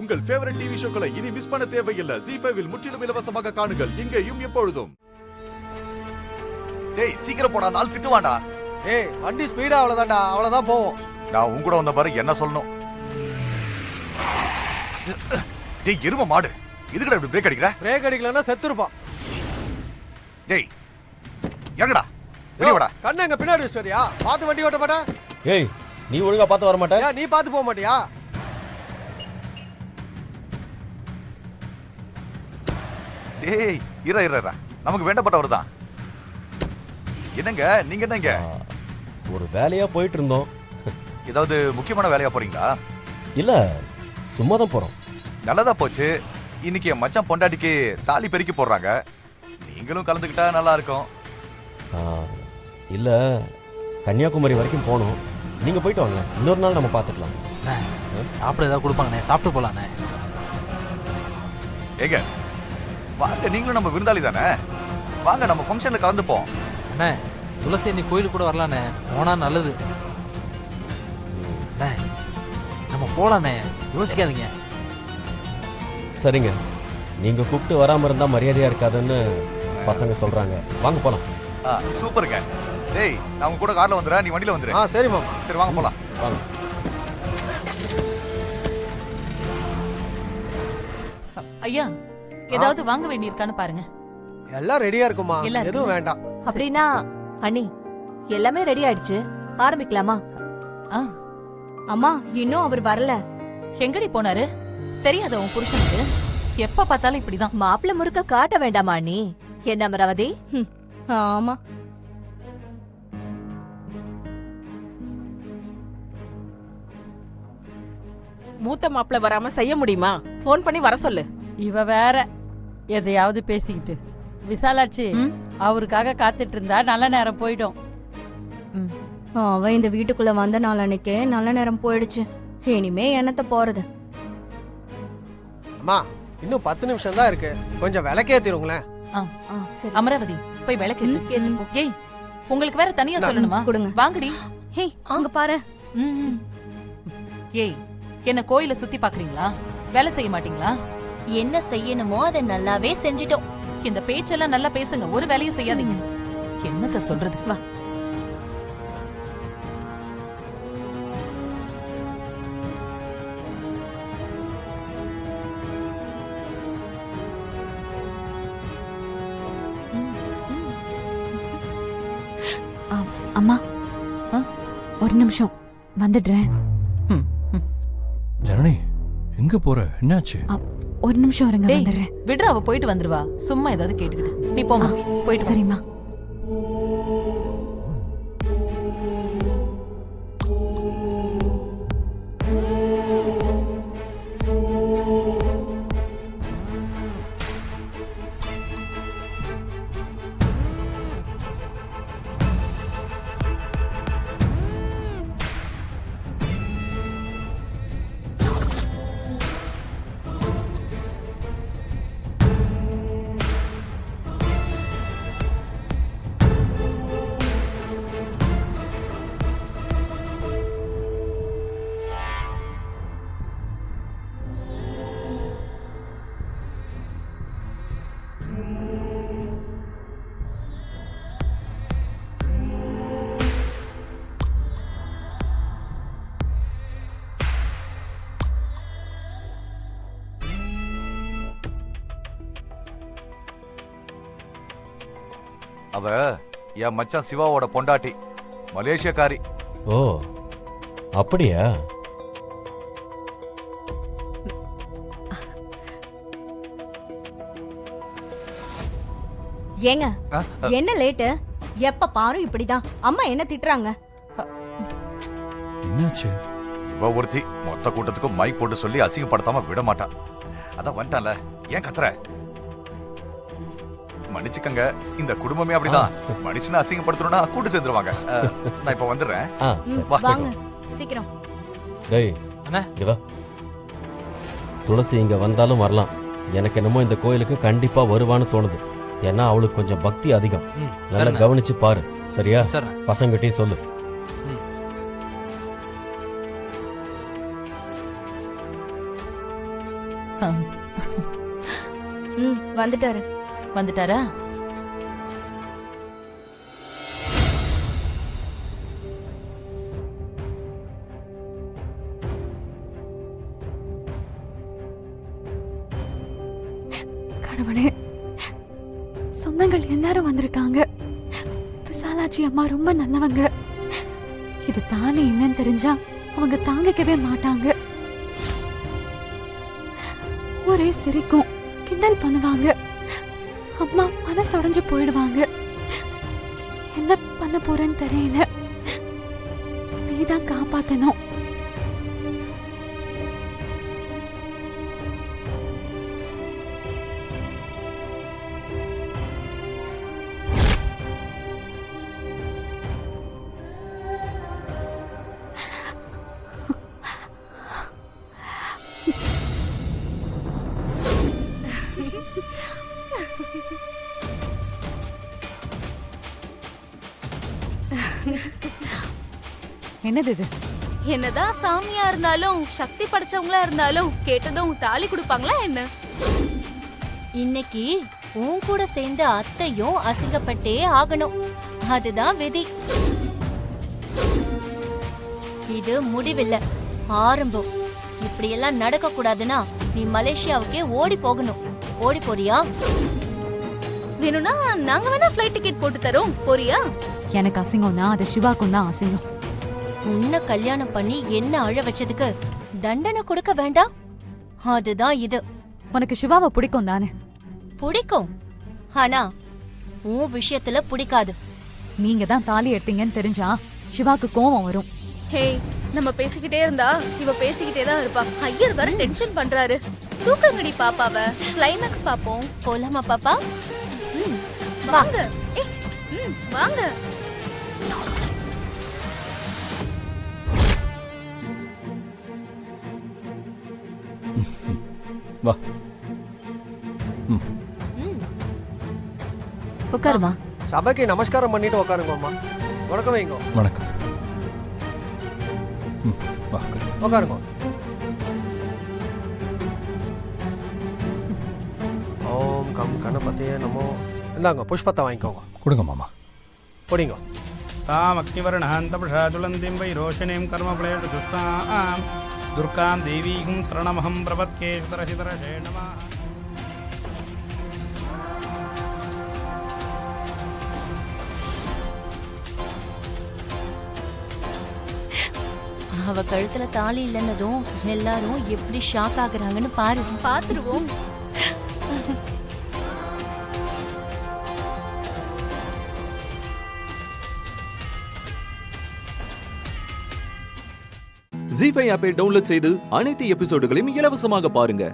உங்கள் favourite TV ஷோக்களை இனி miss பண்ண தேவையில்லை. ZEE5 இல் முற்றிலும் இலவசமாக காணுங்கள். இங்கேயும் எப்பொழுதும். டேய் சீக்கிரம் போடா, நாள் திட்டுவாண்டா. ஏய் வண்டி ஸ்பீடா அவ்வளவுதான்டா, அவ்வளவுதான் போவோம். நான் உன் கூட வந்த பாரு என்ன சொல்லணும். டேய் எரும மாடு, இதுக்குடா இப்படி பிரேக் அடிக்கிற? பிரேக் அடிக்கலன்னா செத்து இருப்பான். டேய் எங்கடா வெளியடா. கண்ணு எங்க பின்னாடி வச்சிட்டியா? பாத்து வண்டி ஓட்ட மாட்டே? ஏய் நீ ஒழுங்கா பார்த்து வர மாட்டே? நீ பார்த்து போக மாட்டியா? டேய் இர நமக்கு வேண்டப்பட்டவர் தான். என்னங்க நீங்க என்னங்க? ஒரு வேலையா போயிட்டு இருந்தோம். ஏதாவது முக்கியமான வேலையா போறீங்களா? இல்ல சும்மா தான் போறோம். நல்லதா போச்சு. இன்னைக்கு என் மச்சான் பொண்டாட்டிக்கு தாலி பெருக்கி போடுறாங்க. நீங்களும் கலந்துக்கிட்டா நல்லா இருக்கும். இல்ல கன்னியாகுமரி வரைக்கும் போகணும். நீங்க போயிட்டு வாங்க, இன்னொரு நாள் நம்ம பார்த்துக்கலாம். சாப்பிட ஏதாவது கொடுப்பாங்கண்ணே, சாப்பிட்டு போலாண்ணே. ஏங்க வாங்க, நீங்களும் நம்ம விருந்தாளி தானே, வாங்க நம்ம ஃபங்க்ஷன்ல கலந்துப்போம். அண்ணே துளசி நீ கோயிலுக்கு கூட வரலாண்ணே, போனா நல்லது. அண்ணே நம்ம போலாண்ணே, யோசிக்காதீங்க. சரிங்க, நீங்க கூப்பிட்டு வராம இருந்தா மரியாதையா இருக்காதுன்னு பசங்க சொல்றாங்க. வாங்க போலாம். சூப்பருங்க. டேய் நான் உங்க கூட கார்ல வந்துறேன், நீ வண்டியில வந்துரு. சரி மாமா. சரி வாங்க போலாம். வாங்க. ஐயா ஏதாவது வாங்க வேண்டியிருக்கான்னு பாருங்க. எல்லாம் ரெடியா இருக்குமா? எதுவும் வேண்டாம். அப்படின்னா அண்ணி எல்லாமே ரெடி ஆயிடுச்சு, ஆரம்பிக்கலாமா? அம்மா இன்னும் அவர் வரல. எங்கடி போனாரு தெரியாத உன் புருஷனுக்கு? எப்ப பார்த்தாலும் இப்படிதான். மாப்பிள்ள முறுக்க காட்ட வேண்டாமா அண்ணி? என்ன அமராவதி? ஆமா மூத்த மாப்பிள்ள வராம செய்ய முடியுமா? போன் பண்ணி வர சொல்லு. இவ வேற எதையாவது பேசிக்கிட்டு. விசாலாட்சி அவருக்காக காத்துட்டு இருந்தா நல்ல நேரம் போயிடும். அவ இந்த வீட்டுக்குள்ள வந்த நாள் அன்னைக்கே நல்ல நேரம் போயிடுச்சு. இனிமே என்னத்த போறது? அம்மா இன்னும் 10 நிமிஷம் தான் இருக்கு, கொஞ்சம் விளக்கேத்திருங்களேன். அமராவதி போய் விளக்கு. ஏய் உங்களுக்கு வேற தனியா சொல்லணுமா? கொடுங்க வாங்கடி. ஹே அங்க பாரு. ஏய் என்ன கோயில சுத்தி பாக்குறீங்களா? வேலை செய்ய மாட்டீங்களா? என்ன செய்யணுமோ அதை நல்லாவே செஞ்சிட்டோம். இந்த பேச்செல்லாம் நல்லா பேசுங்க, ஒரு வேலையும் செய்யாதீங்க. என்னத்த சொல்றது? வா. அம்மா ஒரு நிமிஷம் வந்துடுறேன். ஜனனி எங்க போற? என்னாச்சு? ஒரு நிமிஷம் வரங்க, வந்துடுறேன். விடுற, அவ போயிட்டு வந்துருவா. சும்மா ஏதாவது கேட்டுக்கிட்டு நீ போமா. போயிட்டு சரிம்மா. அவ என் மச்சான் சிவாவோட பொண்டாட்டி, மலேசியக்காரி. ஓ அப்படியா? ஏங்க என்ன லேட்டு? எப்ப பாரு இப்படிதான். அம்மா என்ன திட்டுறாங்க? என்னாச்சு? இவ ஒருத்தி மொத்த கூட்டத்துக்கும் மைக் போட்டு சொல்லி அசிங்கப்படுத்தாம விட மாட்டான். அதான் வந்துட்டான்ல, ஏன் கத்துற? மன்னிச்சுக்கங்க, இந்த குடும்பமே அப்படிதான். மனுஷனை அசிங்கப்படுத்தணும்னா கூட்டு சேர்ந்துருவாங்க. நான் இப்ப வந்துடுறேன். வாங்க சீக்கிரம். டேய் அண்ணா இங்க வா. துளசி இங்க வந்தாலும் வரலாம். எனக்கு என்னமோ இந்த கோயிலுக்கு கண்டிப்பா வருவான்னு தோணுது. ஏன்னா அவளுக்கு கொஞ்சம் பக்தி அதிகம். நல்லா கவனிச்சு பாரு, சரியா? பசங்கிட்டையும் சொல்லு. வந்துட்டாரு. வந்துட்டாரா? கடவுளே, சொந்தங்கள் எல்லாரும் வந்திருக்காங்க. விசாலாட்சி அம்மா ரொம்ப நல்லவங்க. இது தானே இல்லைன்னு தெரிஞ்சா அவங்க தாங்கிக்கவே மாட்டாங்க. ஒரே சிரிக்கும், கிண்டல் பண்ணுவாங்க. அம்மா மனசுடைஞ்சு போயிடுவாங்க. என்ன பண்ண போறேன்னு தெரியல. நீதான் காப்பாத்தணும். என்னது இது? என்னதான் சாமியா இருந்தாலும் சக்தி படைச்சவங்களா இருந்தாலும் கேட்டதும் தாலி கொடுப்பாங்களா என்ன? இன்னைக்கு உன் கூட சேர்ந்து அத்தையும் அசிங்கப்பட்டே ஆகணும். அதுதான் விதி. இது முடிவில்ல, ஆரம்பம். இப்படி எல்லாம் நடக்க கூடாதுன்னா நீ மலேசியாவுக்கே ஓடி போகணும். ஓடி போறியா? வேணும்னா நாங்க வேணா ஃப்ளைட் டிக்கெட் போட்டு தரோம். போறியா? எனக்கு அசிங்கம்னா அது சிவாக்கும் தான் அசிங்கம். உன்னை கல்யாணம் பண்ணி என்ன அழ வச்சதுக்கு தண்டனை கொடுக்க வேண்டாம்? அதுதான் இது. உனக்கு சிவாவை பிடிக்கும் தானே? பிடிக்கும், ஆனா உன் விஷயத்துல பிடிக்காது. நீங்க தான் தாலி எடுத்தீங்கன்னு தெரிஞ்சா சிவாக்கு கோவம் வரும். ஹே, நம்ம பேசிக்கிட்டே இருந்தா இவ பேசிக்கிட்டே தான் இருப்பா. ஐயர் வர டென்ஷன் பண்றாரு. தூக்கங்கடி பாப்பாவ. கிளைமாக்ஸ் பாப்போம். போலாமா பாப்பா? வாங்க. வாங்க. வா. உட்காருமா. சபைக்கு நமஸ்காரம் பண்ணிட்டு உட்காருங்க அம்மா. வணக்கம் வைங்க. வணக்கம். வா உட்காரு. உட்காருங்க. ஓம் கம் கணபதியே நமோ. இந்தாங்க புஷ்பத்தை வாங்கிக்கோங்க. கொடுங்க மாமா. பிடிங்க. ताम अग्निवर्णहान्तपषा ज्वलन्तीं वैरोशनीं कर्मफलेषुष्टां दुर्गां देवीं शरणमहं प्रपद्ये शितरशितरशे नमः. அவ கழுத்துல தாலி இல்லைன்னதும் எல்லாரும் எப்படி ஷாக் ஆகுறாங்கன்னு பாரு. பாத்துருவோம். ஜீ5 ஆப்பை டவுன்லோட் செய்து அனைத்து எபிசோடுகளையும் இலவசமாக பாருங்க.